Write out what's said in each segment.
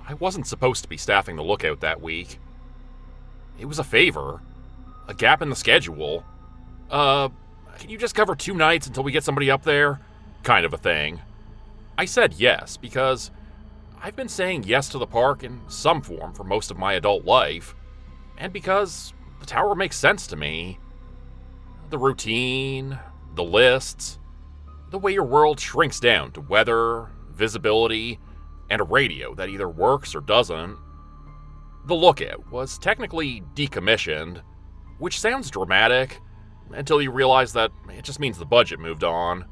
I wasn't supposed to be staffing the lookout that week. It was a favor. A gap in the schedule. Can you just cover 2 nights until we get somebody up there? Kind of a thing. I said yes because I've been saying yes to the park in some form for most of my adult life, and because the tower makes sense to me. The routine, the lists, the way your world shrinks down to weather, visibility, and a radio that either works or doesn't. The lookout was technically decommissioned, which sounds dramatic until you realize that it just means the budget moved on.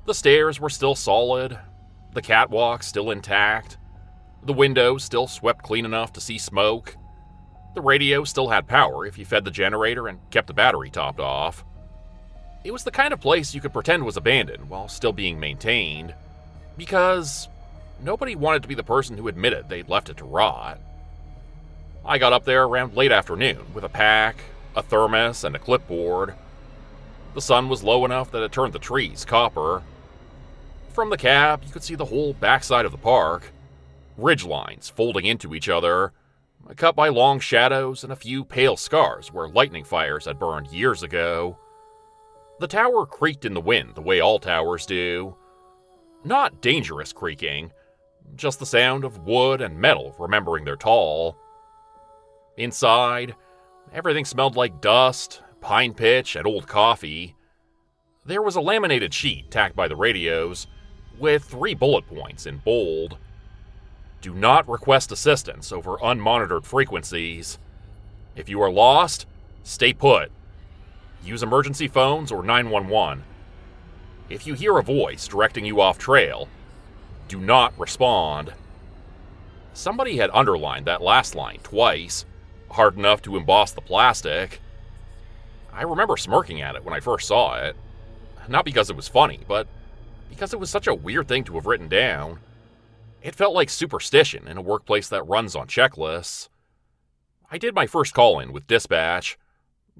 The stairs were still solid, the catwalk still intact, the windows still swept clean enough to see smoke, the radio still had power if you fed the generator and kept the battery topped off. It was the kind of place you could pretend was abandoned while still being maintained, because nobody wanted to be the person who admitted they'd left it to rot. I got up there around late afternoon with a pack, a thermos, and a clipboard. The sun was low enough that it turned the trees copper. From the cab, you could see the whole backside of the park, ridgelines folding into each other, cut by long shadows and a few pale scars where lightning fires had burned years ago. The tower creaked in the wind the way all towers do. Not dangerous creaking, just the sound of wood and metal remembering they're tall. Inside, everything smelled like dust, pine pitch, and old coffee. There was a laminated sheet tacked by the radios, with 3 bullet points in bold. Do not request assistance over unmonitored frequencies. If you are lost, stay put. Use emergency phones or 911. If you hear a voice directing you off trail, do not respond. Somebody had underlined that last line twice, hard enough to emboss the plastic. I remember smirking at it when I first saw it. Not because it was funny, but because it was such a weird thing to have written down. It felt like superstition in a workplace that runs on checklists. I did my first call-in with dispatch,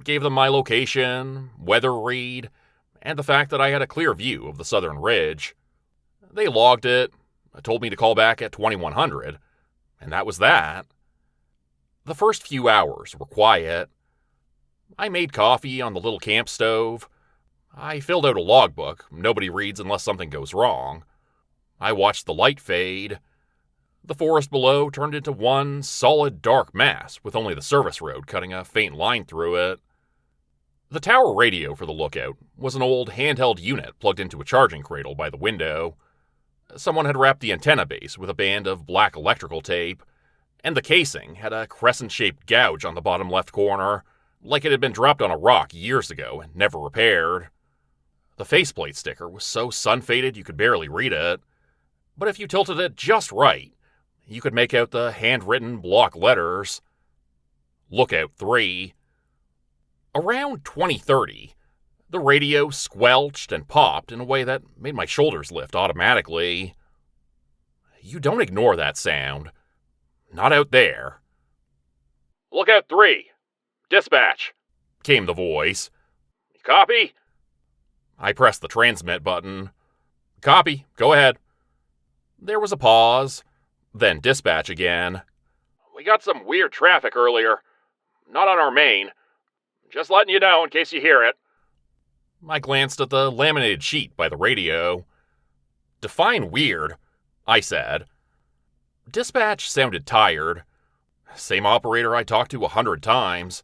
gave them my location, weather read, and the fact that I had a clear view of the southern ridge. They logged it, told me to call back at 2100, and that was that. The first few hours were quiet. I made coffee on the little camp stove. I filled out a logbook nobody reads unless something goes wrong. I watched the light fade. The forest below turned into one solid dark mass with only the service road cutting a faint line through it. The tower radio for the lookout was an old handheld unit plugged into a charging cradle by the window. Someone had wrapped the antenna base with a band of black electrical tape, and the casing had a crescent-shaped gouge on the bottom left corner, like it had been dropped on a rock years ago and never repaired. The faceplate sticker was so sun-faded you could barely read it, but if you tilted it just right, you could make out the handwritten block letters. Lookout 3. Around 2030, the radio squelched and popped in a way that made my shoulders lift automatically. You don't ignore that sound. Not out there. Lookout 3. Dispatch, came the voice. Copy? I pressed the transmit button. Copy, go ahead. There was a pause, then dispatch again. We got some weird traffic earlier. Not on our main. Just letting you know in case you hear it. I glanced at the laminated sheet by the radio. Define weird, I said. Dispatch sounded tired. Same operator I talked to 100 times.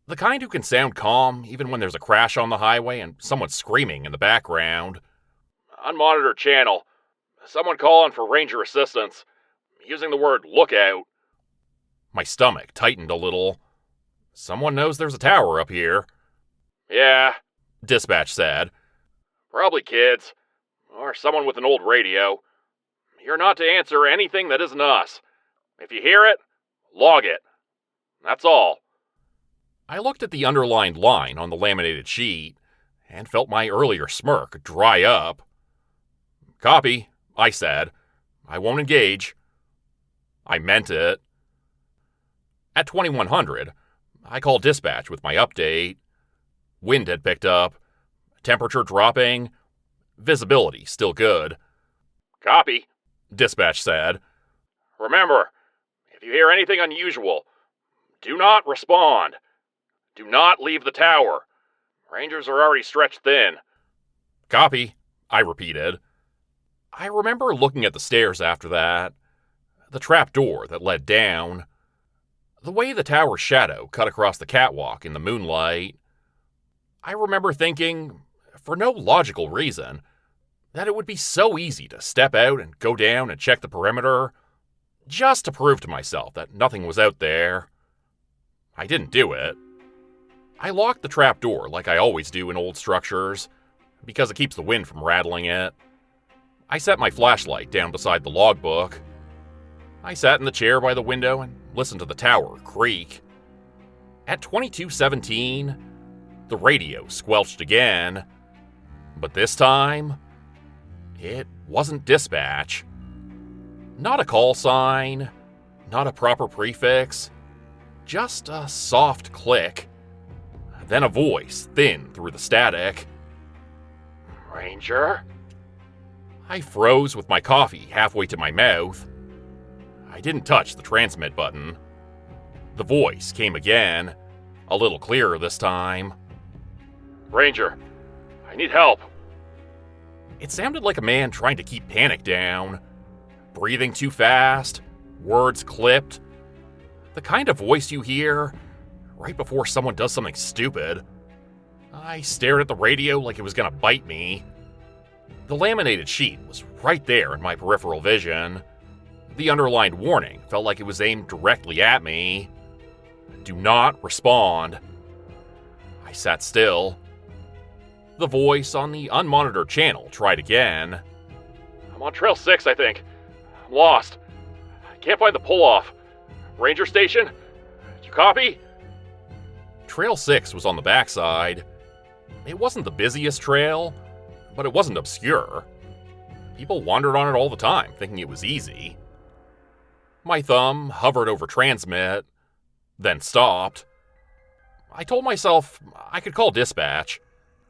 The kind who can sound calm even when there's a crash on the highway and someone screaming in the background. Unmonitored channel. Someone calling for ranger assistance. Using the word lookout. My stomach tightened a little. Someone knows there's a tower up here. Yeah, dispatch said. Probably kids. Or someone with an old radio. You're not to answer anything that isn't us. If you hear it, log it. That's all. I looked at the underlined line on the laminated sheet and felt my earlier smirk dry up. Copy, I said. I won't engage. I meant it. At 2100, I called dispatch with my update. Wind had picked up. Temperature dropping. Visibility still good. Copy, dispatch said. Remember, if you hear anything unusual, do not respond. Do not leave the tower. Rangers are already stretched thin. Copy, I repeated. I remember looking at the stairs after that. The trap door that led down. The way the tower's shadow cut across the catwalk in the moonlight. I remember thinking, for no logical reason, that it would be so easy to step out and go down and check the perimeter, just to prove to myself that nothing was out there. I didn't do it. I locked the trap door like I always do in old structures, because it keeps the wind from rattling it. I set my flashlight down beside the logbook. I sat in the chair by the window and listened to the tower creak. At 22:17, the radio squelched again, but this time, it wasn't dispatch. Not a call sign, not a proper prefix, just a soft click. Then a voice, thin through the static. Ranger? I froze with my coffee halfway to my mouth. I didn't touch the transmit button. The voice came again, a little clearer this time. Ranger, I need help. It sounded like a man trying to keep panic down. Breathing too fast, words clipped. The kind of voice you hear right before someone does something stupid. I stared at the radio like it was gonna bite me. The laminated sheet was right there in my peripheral vision. The underlined warning felt like it was aimed directly at me. Do not respond. I sat still. The voice on the unmonitored channel tried again. I'm on Trail 6, I think. I'm lost. I can't find the pull-off. Ranger station? You copy? Trail 6 was on the backside. It wasn't the busiest trail, but it wasn't obscure. People wandered on it all the time, thinking it was easy. My thumb hovered over transmit, then stopped. I told myself I could call dispatch.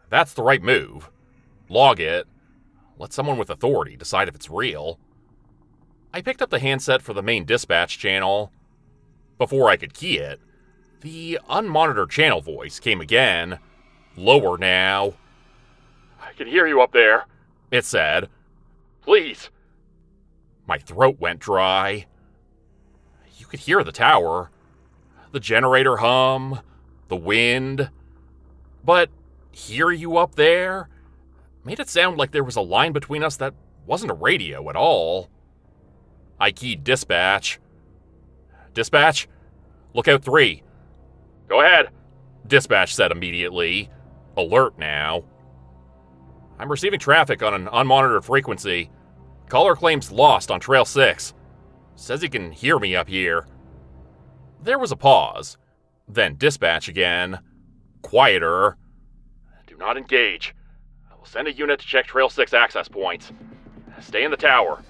That's the right move. Log it. Let someone with authority decide if it's real. I picked up the handset for the main dispatch channel. Before I could key it, the unmonitored channel voice came again, lower now. I can hear you up there, it said. Please. My throat went dry. You could hear the tower, the generator hum, the wind. But hear you up there made it sound like there was a line between us that wasn't a radio at all. I keyed dispatch. Dispatch, lookout 3. Go ahead, dispatch said immediately, alert now. I'm receiving traffic on an unmonitored frequency. Caller claims lost on Trail 6. Says he can hear me up here. There was a pause, then dispatch again, quieter. Do not engage. I will send a unit to check Trail 6 access points. Stay in the tower.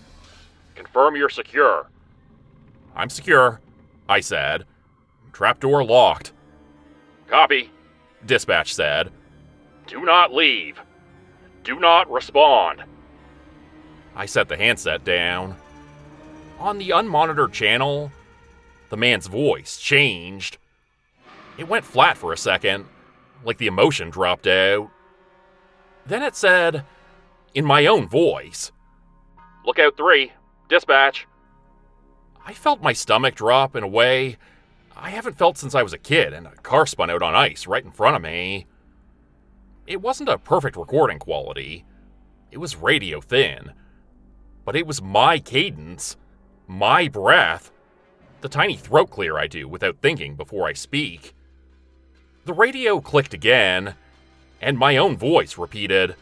Confirm you're secure. I'm secure, I said. Trapdoor locked. Copy, dispatch said. Do not leave. Do not respond. I set the handset down. On the unmonitored channel, the man's voice changed. It went flat for a second, like the emotion dropped out. Then it said, in my own voice, Lookout 3, dispatch. I felt my stomach drop in a way I haven't felt since I was a kid and a car spun out on ice right in front of me. It wasn't a perfect recording quality. It was radio thin. But it was my cadence, my breath, the tiny throat clear I do without thinking before I speak. The radio clicked again, and my own voice repeated,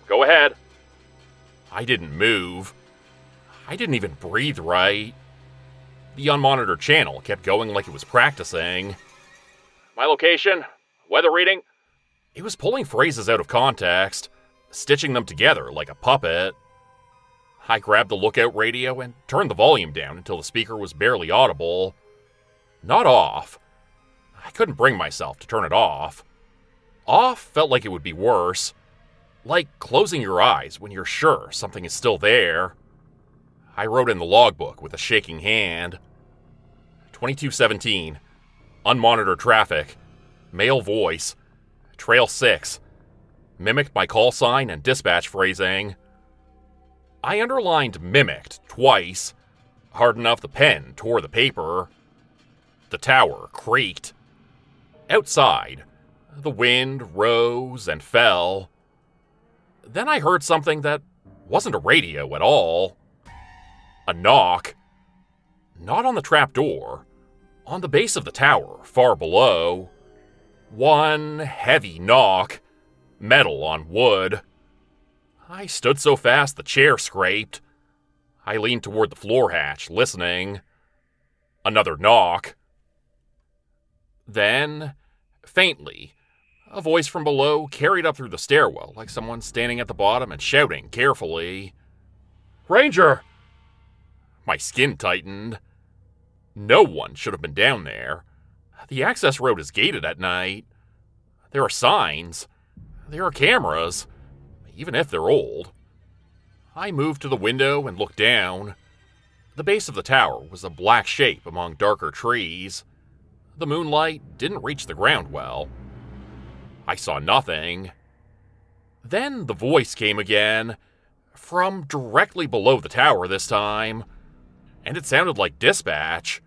Go ahead. I didn't move. I didn't even breathe right. The unmonitored channel kept going like it was practicing. My location, weather reading. It was pulling phrases out of context, stitching them together like a puppet. I grabbed the lookout radio and turned the volume down until the speaker was barely audible. Not off. I couldn't bring myself to turn it off. Off felt like it would be worse. Like closing your eyes when you're sure something is still there. I wrote in the logbook with a shaking hand. 2217, unmonitored traffic, male voice, trail 6, mimicked my call sign and dispatch phrasing. I underlined mimicked twice, hard enough the pen tore the paper. The tower creaked. Outside, the wind rose and fell. Then I heard something that wasn't a radio at all. A knock. Not on the trapdoor. On the base of the tower, far below. One heavy knock. Metal on wood. I stood so fast the chair scraped. I leaned toward the floor hatch, listening. Another knock. Then, faintly, a voice from below carried up through the stairwell like someone standing at the bottom and shouting carefully, "Ranger!" My skin tightened. No one should have been down there. The access road is gated at night. There are signs. There are cameras, even if they're old. I moved to the window and looked down. The base of the tower was a black shape among darker trees. The moonlight didn't reach the ground well. I saw nothing. Then the voice came again, from directly below the tower this time, and it sounded like dispatch.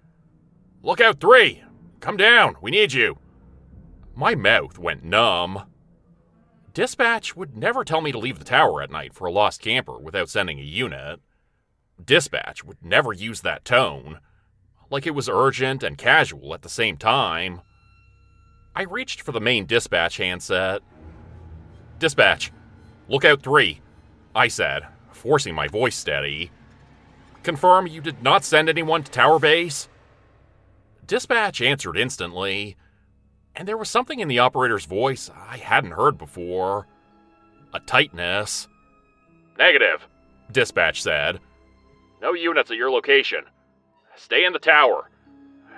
"Lookout 3! Come down, we need you!" My mouth went numb. Dispatch would never tell me to leave the tower at night for a lost camper without sending a unit. Dispatch would never use that tone, like it was urgent and casual at the same time. I reached for the main dispatch handset. "Dispatch, Lookout 3, I said, forcing my voice steady. "Confirm you did not send anyone to tower base?" Dispatch answered instantly, and there was something in the operator's voice I hadn't heard before. A tightness. "Negative," Dispatch said. "No units at your location. Stay in the tower.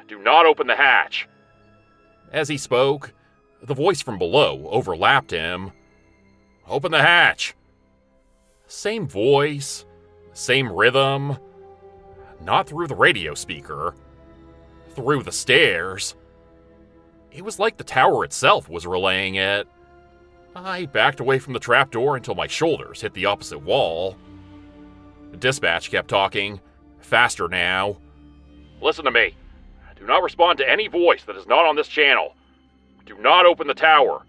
Do not open the hatch." As he spoke, the voice from below overlapped him. "Open the hatch." Same voice, same rhythm. Not through the radio speaker. Through the stairs. It was like the tower itself was relaying it. I backed away from the trapdoor until my shoulders hit the opposite wall. Dispatch kept talking, faster now. "Listen to me. Do not respond to any voice that is not on this channel. Do not open the tower.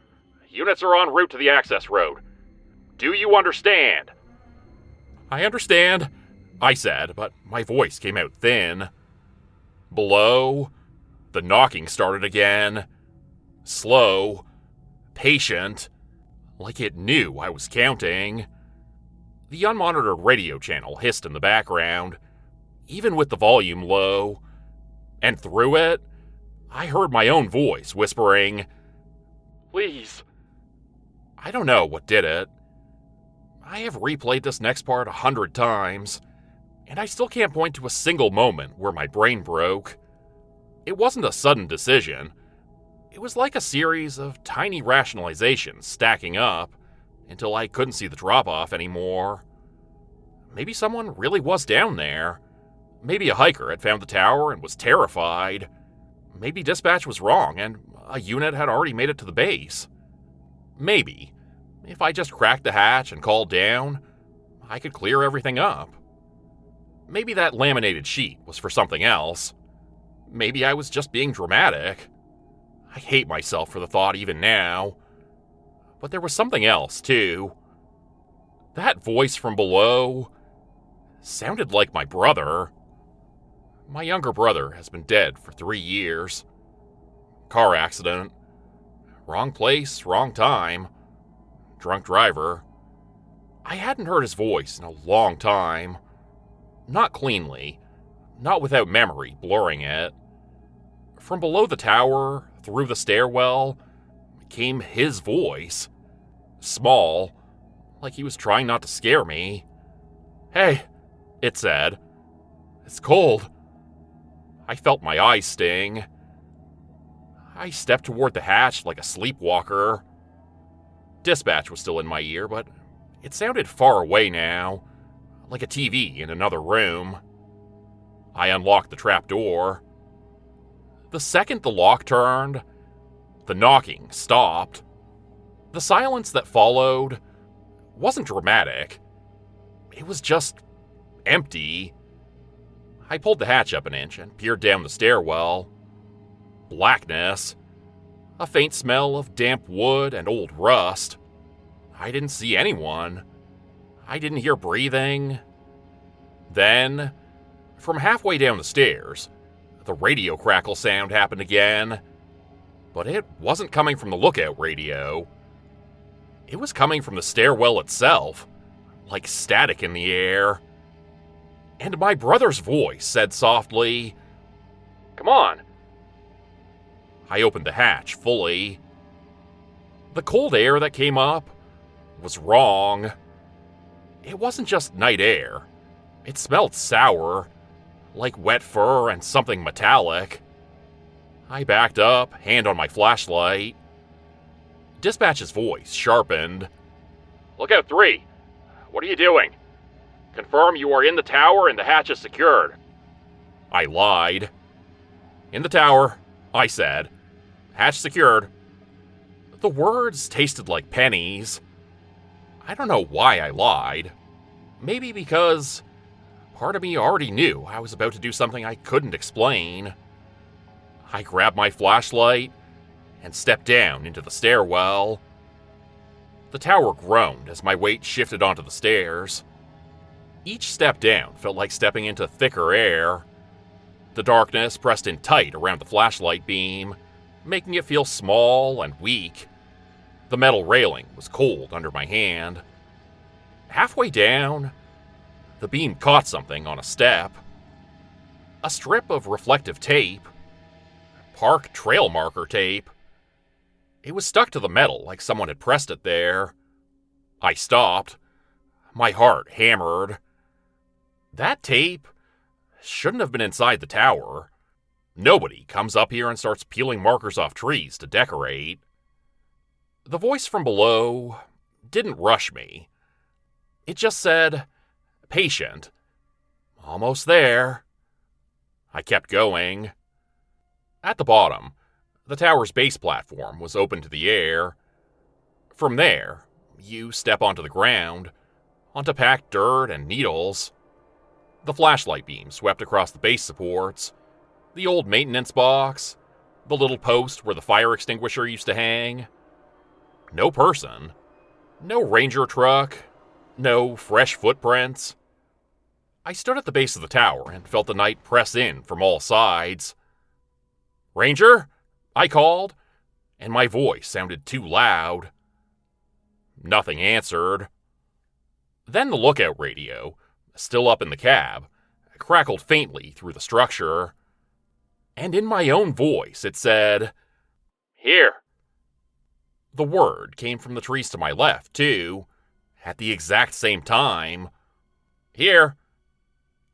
Units are en route to the access road. Do you understand?" "I understand," I said, but my voice came out thin. Below, the knocking started again. Slow, patient, like it knew I was counting. The unmonitored radio channel hissed in the background, even with the volume low. And through it, I heard my own voice whispering, "Please." I don't know what did it. I have replayed this next part 100 times, and I still can't point to a single moment where my brain broke. It wasn't a sudden decision. It was like a series of tiny rationalizations stacking up until I couldn't see the drop-off anymore. Maybe someone really was down there. Maybe a hiker had found the tower and was terrified. Maybe dispatch was wrong and a unit had already made it to the base. Maybe, if I just cracked the hatch and called down, I could clear everything up. Maybe that laminated sheet was for something else. Maybe I was just being dramatic. I hate myself for the thought even now. But there was something else, too. That voice from below sounded like my brother. My younger brother has been dead for 3 years. Car accident. Wrong place, wrong time. Drunk driver. I hadn't heard his voice in a long time. Not cleanly. Not without memory blurring it. From below the tower, through the stairwell, came his voice. Small, like he was trying not to scare me. "Hey," it said. "It's cold." I felt my eyes sting. I stepped toward the hatch like a sleepwalker. Dispatch was still in my ear, but it sounded far away now, like a TV in another room. I unlocked the trapdoor. The second the lock turned, the knocking stopped. The silence that followed wasn't dramatic. It was just empty. I pulled the hatch up an inch and peered down the stairwell. Blackness. A faint smell of damp wood and old rust. I didn't see anyone. I didn't hear breathing. Then, from halfway down the stairs, the radio crackle sound happened again. But it wasn't coming from the lookout radio. It was coming from the stairwell itself, like static in the air. And my brother's voice said softly, "Come on." I opened the hatch fully. The cold air that came up was wrong. It wasn't just night air. It smelled sour, like wet fur and something metallic. I backed up, hand on my flashlight. Dispatch's voice sharpened. "Lookout 3, what are you doing? Confirm you are in the tower and the hatch is secured." I lied. "In the tower," I said. "Hatch secured." The words tasted like pennies. I don't know why I lied. Maybe because part of me already knew I was about to do something I couldn't explain. I grabbed my flashlight and stepped down into the stairwell. The tower groaned as my weight shifted onto the stairs. Each step down felt like stepping into thicker air. The darkness pressed in tight around the flashlight beam, making it feel small and weak. The metal railing was cold under my hand. Halfway down, the beam caught something on a step. A strip of reflective tape. Park trail marker tape. It was stuck to the metal like someone had pressed it there. I stopped. My heart hammered. That tape shouldn't have been inside the tower. Nobody comes up here and starts peeling markers off trees to decorate. The voice from below didn't rush me. It just said, "Patient. Almost there." I kept going. At the bottom, the tower's base platform was open to the air. From there, you step onto the ground, onto packed dirt and needles. The flashlight beam swept across the base supports, the old maintenance box, the little post where the fire extinguisher used to hang. No person. No ranger truck. No fresh footprints. I stood at the base of the tower and felt the night press in from all sides. "Ranger?" I called, and my voice sounded too loud. Nothing answered. Then the lookout radio, still up in the cab, crackled faintly through the structure. And in my own voice it said, "Here." The word came from the trees to my left, too, at the exact same time. "Here."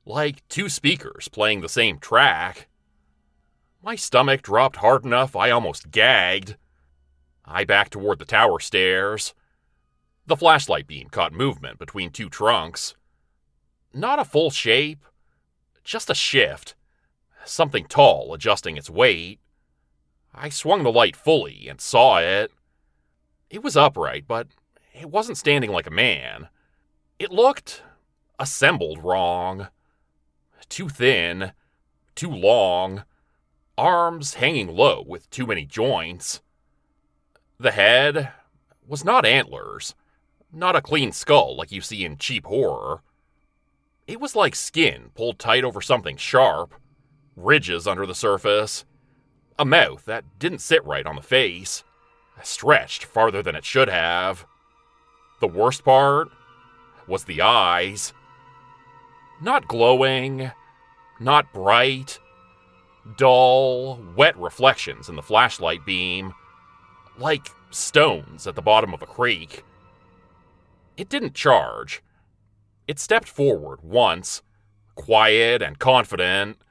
Like two speakers playing the same track. My stomach dropped hard enough I almost gagged. I backed toward the tower stairs. The flashlight beam caught movement between two trunks. Not a full shape, just a shift. Something tall adjusting its weight. I swung the light fully and saw it. It was upright, but it wasn't standing like a man. It looked assembled wrong. Too thin, too long, arms hanging low with too many joints. The head was not antlers, not a clean skull like you see in cheap horror. It was like skin pulled tight over something sharp, ridges under the surface, a mouth that didn't sit right on the face, stretched farther than it should have. The worst part was the eyes. Not glowing, not bright, dull, wet reflections in the flashlight beam, like stones at the bottom of a creek. It didn't charge. It stepped forward once, quiet and confident,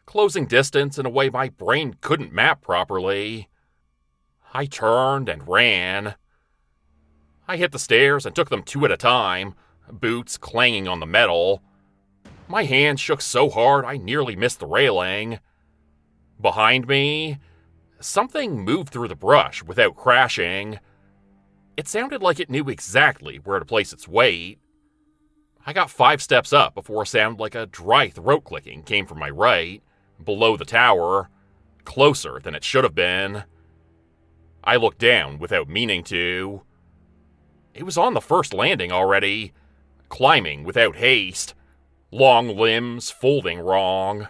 closing distance in a way my brain couldn't map properly. I turned and ran. I hit the stairs and took them two at a time, boots clanging on the metal. My hand shook so hard I nearly missed the railing. Behind me, something moved through the brush without crashing. It sounded like it knew exactly where to place its weight. I got 5 steps up before a sound like a dry throat clicking came from my right, below the tower, closer than it should have been. I looked down without meaning to. It was on the first landing already, climbing without haste, long limbs folding wrong.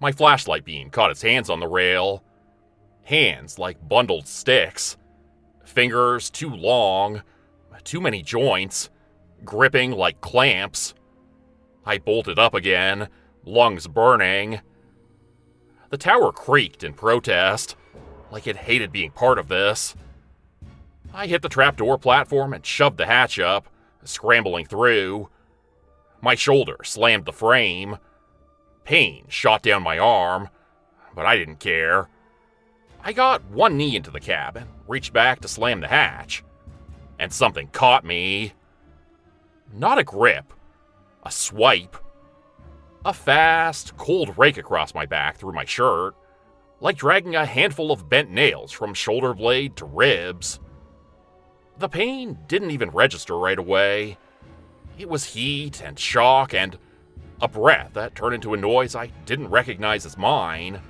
My flashlight beam caught its hands on the rail, hands like bundled sticks, fingers too long, too many joints, gripping like clamps. I bolted up again, lungs burning. The tower creaked in protest, like it hated being part of this. I hit the trapdoor platform and shoved the hatch up, scrambling through. My shoulder slammed the frame. Pain shot down my arm, but I didn't care. I got one knee into the cab and reached back to slam the hatch, and something caught me. Not a grip, a swipe. A fast, cold rake across my back through my shirt, like dragging a handful of bent nails from shoulder blade to ribs. The pain didn't even register right away. It was heat and shock and a breath that turned into a noise I didn't recognize as mine.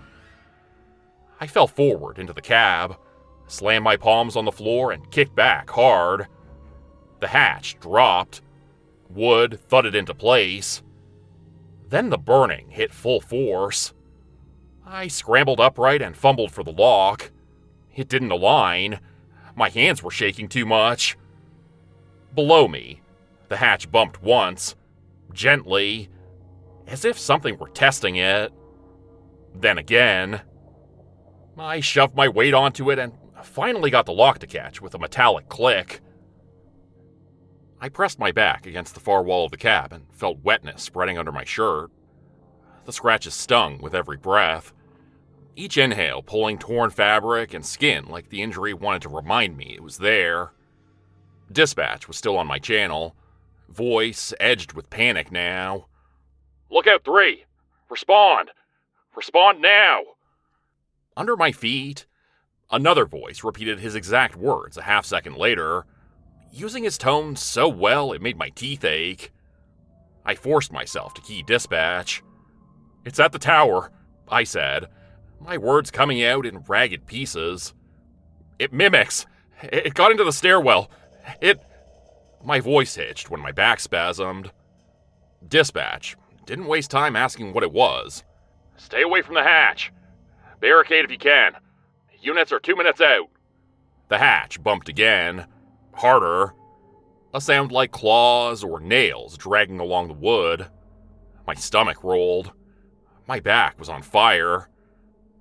I fell forward into the cab, slammed my palms on the floor, and kicked back hard. The hatch dropped. Wood thudded into place. Then the burning hit full force. I scrambled upright and fumbled for the lock. It didn't align. My hands were shaking too much. Below me, the hatch bumped once, gently, as if something were testing it. Then again. I shoved my weight onto it and finally got the lock to catch with a metallic click. I pressed my back against the far wall of the cab and felt wetness spreading under my shirt. The scratches stung with every breath, each inhale pulling torn fabric and skin like the injury wanted to remind me it was there. Dispatch was still on my channel, voice edged with panic now. "Lookout 3! Respond! Respond now!" Under my feet, another voice repeated his exact words a half-second later, using his tone so well it made my teeth ache. I forced myself to key dispatch. "It's at the tower," I said, my words coming out in ragged pieces. "It mimics. It got into the stairwell. My voice hitched when my back spasmed. Dispatch didn't waste time asking what it was. "Stay away from the hatch. Barricade if you can. Units are 2 minutes out." The hatch bumped again. Harder. A sound like claws or nails dragging along the wood. My stomach rolled. My back was on fire.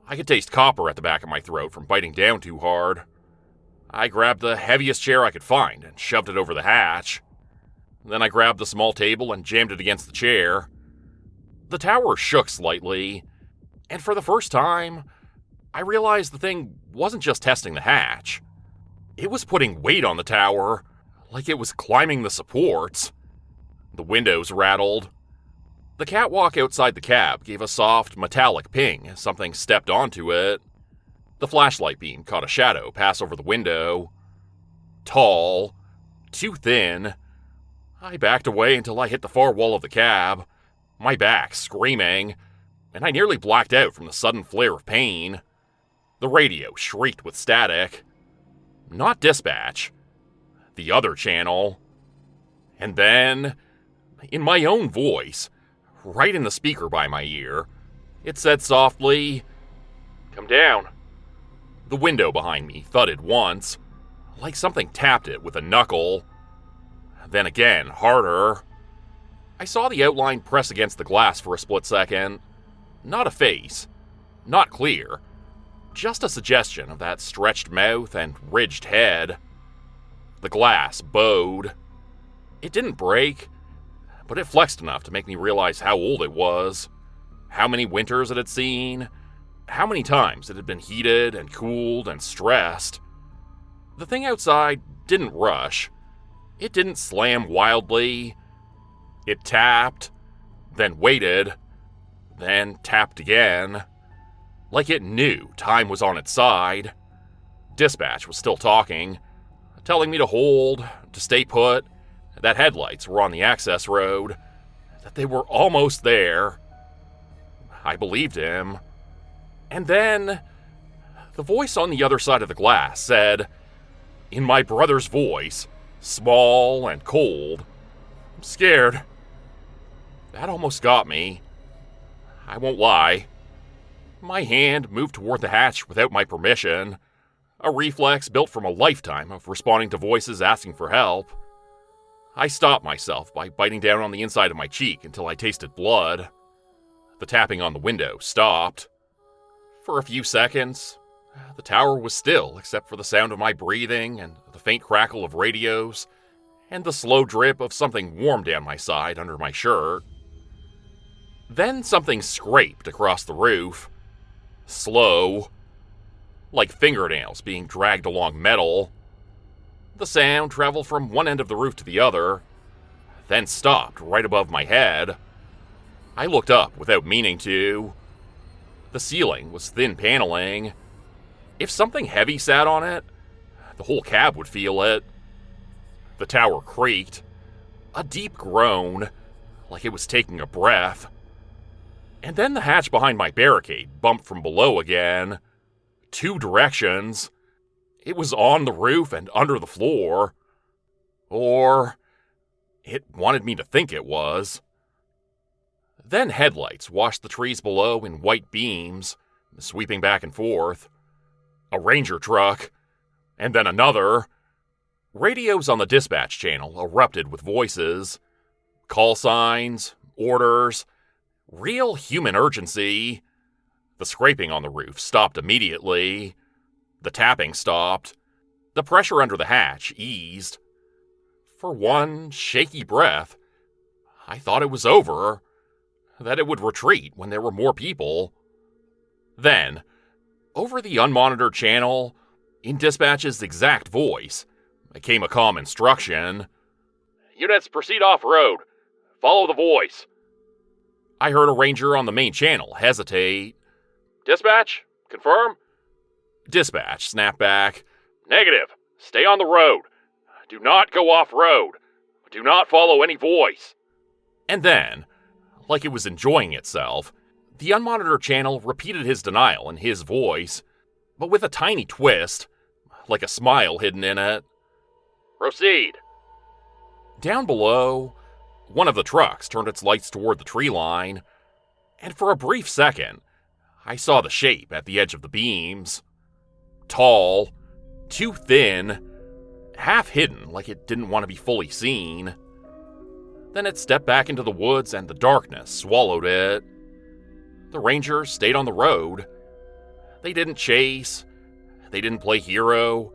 I could taste copper at the back of my throat from biting down too hard. I grabbed the heaviest chair I could find and shoved it over the hatch. Then I grabbed the small table and jammed it against the chair. The tower shook slightly, and for the first time, I realized the thing wasn't just testing the hatch. It was putting weight on the tower, like it was climbing the supports. The windows rattled. The catwalk outside the cab gave a soft, metallic ping as something stepped onto it. The flashlight beam caught a shadow pass over the window. Tall, too thin. I backed away until I hit the far wall of the cab, my back screaming, and I nearly blacked out from the sudden flare of pain. The radio shrieked with static. Not dispatch. The other channel. And then, in my own voice, right in the speaker by my ear, it said softly, "Come down." The window behind me thudded once, like something tapped it with a knuckle. Then again, harder. I saw the outline press against the glass for a split second. Not a face. Not clear. Just a suggestion of that stretched mouth and ridged head. The glass bowed. It didn't break, but it flexed enough to make me realize how old it was, how many winters it had seen, how many times it had been heated and cooled and stressed. The thing outside didn't rush. It didn't slam wildly. It tapped, then waited, then tapped again. Like it knew time was on its side. Dispatch was still talking, telling me to hold, to stay put, that headlights were on the access road, that they were almost there. I believed him. And then, the voice on the other side of the glass said, in my brother's voice, small and cold, "I'm scared." That almost got me. I won't lie. My hand moved toward the hatch without my permission, a reflex built from a lifetime of responding to voices asking for help. I stopped myself by biting down on the inside of my cheek until I tasted blood. The tapping on the window stopped. For a few seconds, the tower was still except for the sound of my breathing and the faint crackle of radios and the slow drip of something warm down my side under my shirt. Then something scraped across the roof. Slow, like fingernails being dragged along metal. The sound traveled from one end of the roof to the other, then stopped right above my head. I looked up without meaning to. The ceiling was thin paneling. If something heavy sat on it, the whole cab would feel it. The tower creaked, a deep groan, like it was taking a breath. And then the hatch behind my barricade bumped from below again. 2 directions. It was on the roof and under the floor. Or it wanted me to think it was. Then headlights washed the trees below in white beams, sweeping back and forth. A ranger truck, and then another. Radios on the dispatch channel erupted with voices. Call signs, orders, real human urgency. The scraping on the roof stopped immediately. The tapping stopped. The pressure under the hatch eased. For one shaky breath, I thought it was over, that it would retreat when there were more people. Then, over the unmonitored channel, in dispatch's exact voice, came a calm instruction. "Units proceed off-road. Follow the voice." I heard a ranger on the main channel hesitate. "Dispatch, confirm?" Dispatch snapped back. "Negative. Stay on the road. Do not go off-road. Do not follow any voice." And then, like it was enjoying itself, the unmonitored channel repeated his denial in his voice, but with a tiny twist, like a smile hidden in it. "Proceed." Down below, one of the trucks turned its lights toward the tree line, and for a brief second, I saw the shape at the edge of the beams. Tall, too thin, half hidden like it didn't want to be fully seen. Then it stepped back into the woods and the darkness swallowed it. The Rangers stayed on the road. They didn't chase. They didn't play hero.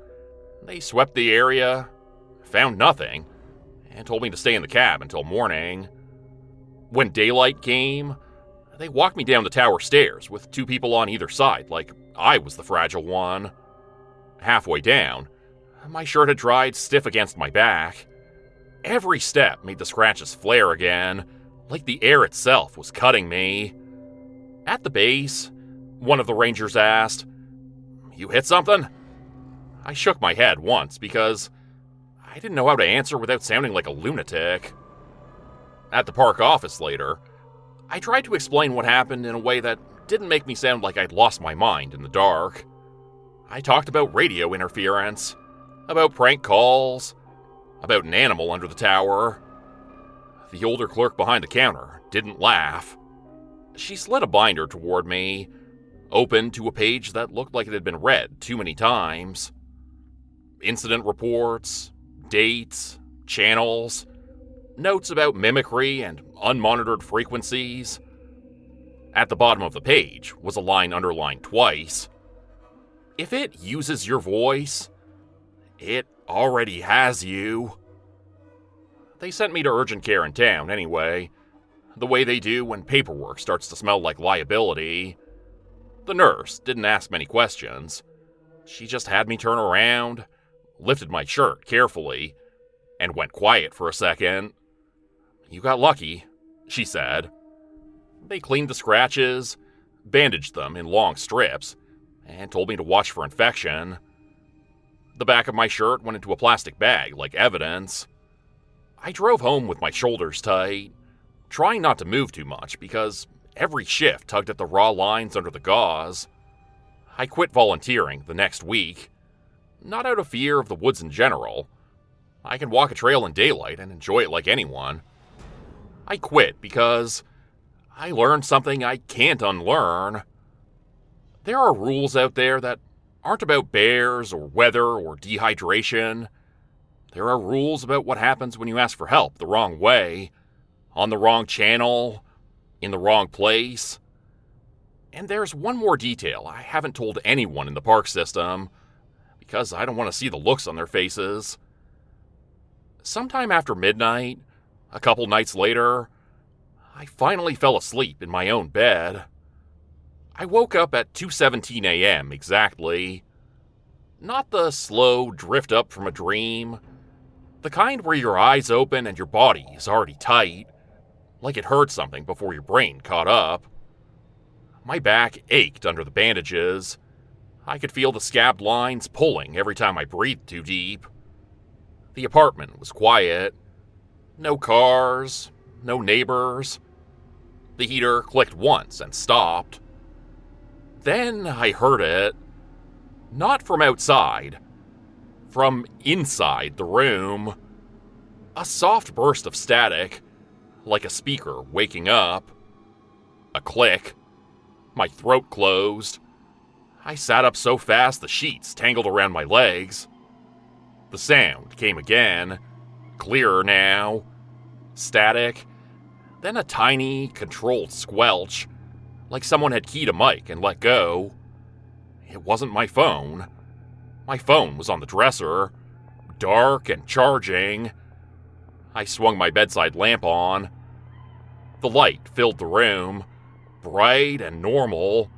They swept the area, found nothing, and told me to stay in the cab until morning. When daylight came, they walked me down the tower stairs with 2 people on either side, like I was the fragile one. Halfway down, my shirt had dried stiff against my back. Every step made the scratches flare again, like the air itself was cutting me. At the base, one of the Rangers asked, "You hit something?" I shook my head once because I didn't know how to answer without sounding like a lunatic. At the park office later, I tried to explain what happened in a way that didn't make me sound like I'd lost my mind in the dark. I talked about radio interference, about prank calls, about an animal under the tower. The older clerk behind the counter didn't laugh. She slid a binder toward me, open to a page that looked like it had been read too many times. Incident reports, dates, channels, notes about mimicry and unmonitored frequencies. At the bottom of the page was a line underlined twice. If it uses your voice, it already has you. They sent me to urgent care in town anyway, the way they do when paperwork starts to smell like liability. The nurse didn't ask many questions. She just had me turn around, lifted my shirt carefully, and went quiet for a second. "You got lucky," she said. They cleaned the scratches, bandaged them in long strips, and told me to watch for infection. The back of my shirt went into a plastic bag like evidence. I drove home with my shoulders tight, trying not to move too much because every shift tugged at the raw lines under the gauze. I quit volunteering the next week, not out of fear of the woods in general. I can walk a trail in daylight and enjoy it like anyone. I quit because I learned something I can't unlearn. There are rules out there that aren't about bears or weather or dehydration. There are rules about what happens when you ask for help the wrong way, on the wrong channel, in the wrong place. And there's one more detail I haven't told anyone in the park system, because I don't want to see the looks on their faces. Sometime after midnight, a couple nights later, I finally fell asleep in my own bed. I woke up at 2:17 a.m. exactly. Not the slow drift up from a dream, the kind where your eyes open and your body is already tight, like it heard something before your brain caught up. My back ached under the bandages. I could feel the scabbed lines pulling every time I breathed too deep. The apartment was quiet. No cars, no neighbors. The heater clicked once and stopped. Then I heard it. Not from outside. From inside the room. A soft burst of static, like a speaker waking up. A click. My throat closed. I sat up so fast the sheets tangled around my legs. The sound came again, clearer now. Static, then a tiny, controlled squelch, like someone had keyed a mic and let go. It wasn't my phone. My phone was on the dresser, dark and charging. I swung my bedside lamp on. The light filled the room, bright and normal.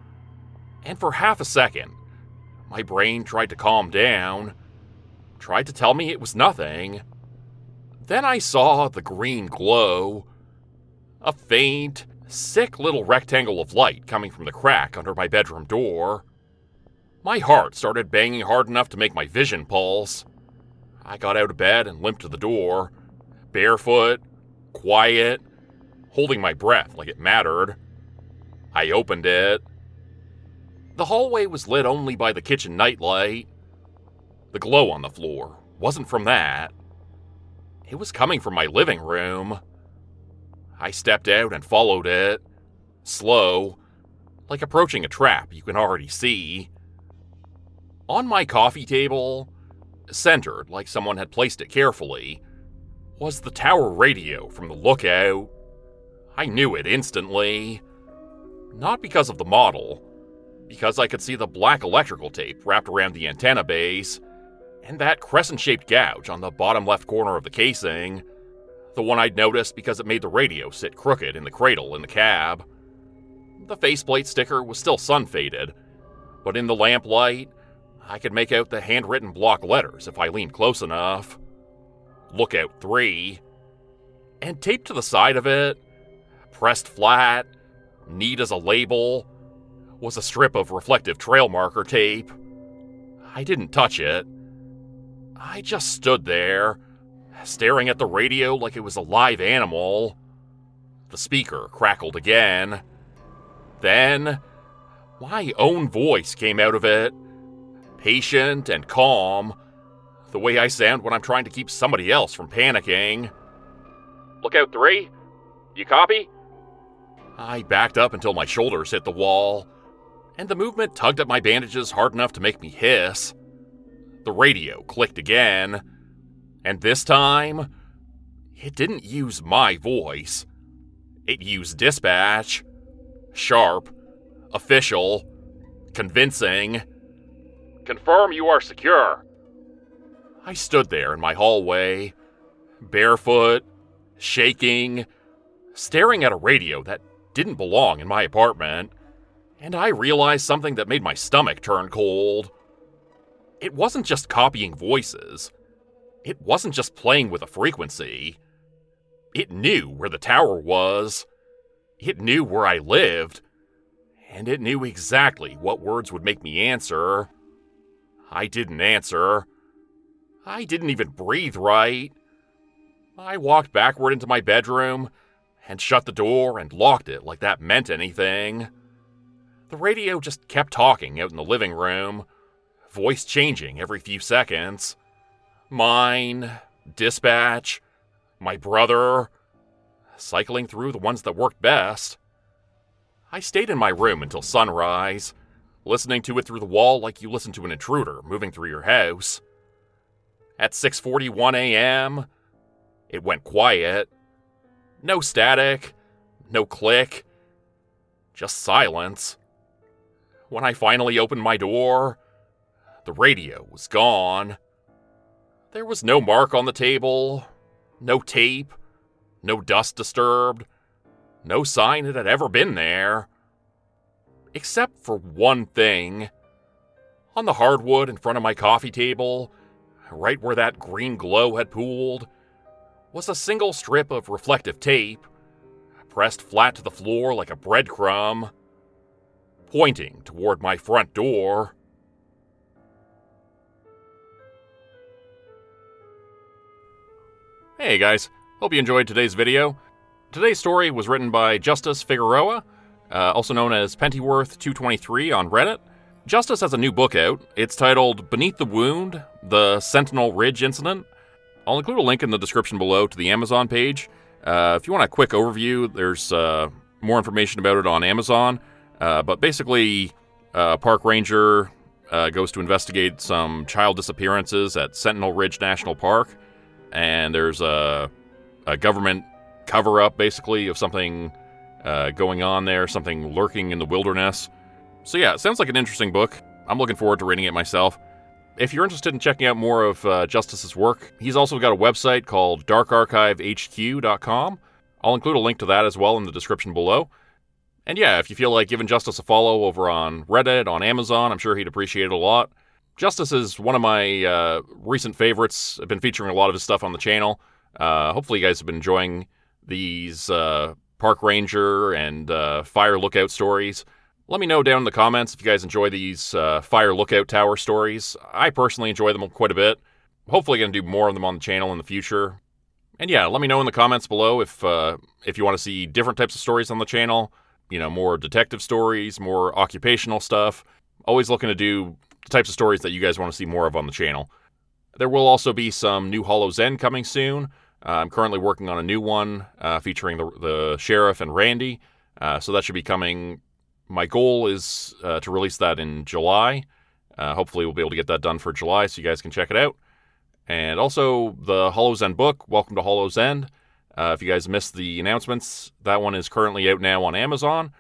And for half a second, my brain tried to calm down, tried to tell me it was nothing. Then I saw the green glow, a faint, sick little rectangle of light coming from the crack under my bedroom door. My heart started banging hard enough to make my vision pulse. I got out of bed and limped to the door, barefoot, quiet, holding my breath like it mattered. I opened it. The hallway was lit only by the kitchen nightlight. The glow on the floor wasn't from that. It was coming from my living room. I stepped out and followed it, slow, like approaching a trap you can already see. On my coffee table, centered like someone had placed it carefully, was the tower radio from the lookout. I knew it instantly. Not because of the model, because I could see the black electrical tape wrapped around the antenna base, and that crescent-shaped gouge on the bottom left corner of the casing, the one I'd noticed because it made the radio sit crooked in the cradle in the cab. The faceplate sticker was still sun-faded, but in the lamplight, I could make out the handwritten block letters if I leaned close enough. Lookout 3. And taped to the side of it, pressed flat, neat as a label, was a strip of reflective trail marker tape. I didn't touch it. I just stood there, staring at the radio like it was a live animal. The speaker crackled again. Then, my own voice came out of it, patient and calm, the way I sound when I'm trying to keep somebody else from panicking. "Lookout 3? You copy?" I backed up until my shoulders hit the wall, and the movement tugged at my bandages hard enough to make me hiss. The radio clicked again, and this time, it didn't use my voice. It used dispatch. Sharp, official, convincing. "Confirm you are secure." I stood there in my hallway, barefoot, shaking, staring at a radio that didn't belong in my apartment, and I realized something that made my stomach turn cold. It wasn't just copying voices. It wasn't just playing with a frequency. It knew where the tower was. It knew where I lived. And it knew exactly what words would make me answer. I didn't answer. I didn't even breathe right. I walked backward into my bedroom and shut the door and locked it like that meant anything. The radio just kept talking out in the living room, voice changing every few seconds. Mine, dispatch, my brother, cycling through the ones that worked best. I stayed in my room until sunrise, listening to it through the wall like you listen to an intruder moving through your house. At 6:41 a.m., it went quiet. No static, no click, just silence. When I finally opened my door, the radio was gone. There was no mark on the table, no tape, no dust disturbed, no sign it had ever been there. Except for one thing. On the hardwood in front of my coffee table, right where that green glow had pooled, was a single strip of reflective tape, pressed flat to the floor like a breadcrumb, pointing toward my front door. Hey guys, hope you enjoyed today's video. Today's story was written by Justice Figueroa, also known as Pentyworth223 on Reddit. Justice has a new book out. It's titled Beneath the Wound, The Sentinel Ridge Incident. I'll include a link in the description below to the Amazon page. If you want a quick overview, there's more information about it on Amazon. But basically, a park ranger goes to investigate some child disappearances at Sentinel Ridge National Park. And there's a government cover-up, basically, of something going on there, something lurking in the wilderness. So yeah, it sounds like an interesting book. I'm looking forward to reading it myself. If you're interested in checking out more of Justice's work, he's also got a website called darkarchivehq.com. I'll include a link to that as well in the description below. And yeah, if you feel like giving Justice a follow over on Reddit, on Amazon, I'm sure he'd appreciate it a lot. Justice is one of my recent favorites. I've been featuring a lot of his stuff on the channel. Hopefully you guys have been enjoying these park ranger and fire lookout stories. Let me know down in the comments if you guys enjoy these fire lookout tower stories. I personally enjoy them quite a bit. Hopefully going to do more of them on the channel in the future. And yeah, let me know in the comments below if you want to see different types of stories on the channel. You know, more detective stories, more occupational stuff. Always looking to do the types of stories that you guys want to see more of on the channel. There will also be some new Hollow's End coming soon. I'm currently working on a new one featuring the sheriff and Randy. So that should be coming. My goal is to release that in July. Hopefully we'll be able to get that done for July so you guys can check it out. And also the Hollow's End book, Welcome to Hollow's End. If you guys missed the announcements, that one is currently out now on Amazon.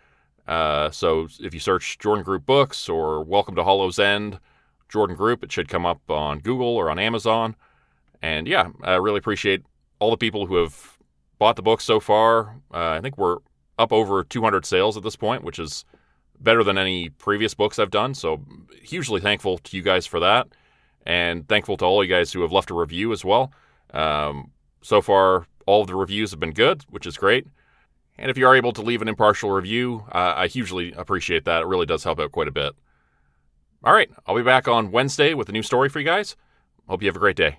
So if you search Jordan Group Books or Welcome to Hollow's End, Jordan Group, it should come up on Google or on Amazon. And yeah, I really appreciate all the people who have bought the book so far. I think we're up over 200 sales at this point, which is better than any previous books I've done. So hugely thankful to you guys for that. And thankful to all you guys who have left a review as well. So far, all of the reviews have been good, which is great. And if you are able to leave an impartial review, I hugely appreciate that. It really does help out quite a bit. All right, I'll be back on Wednesday with a new story for you guys. Hope you have a great day.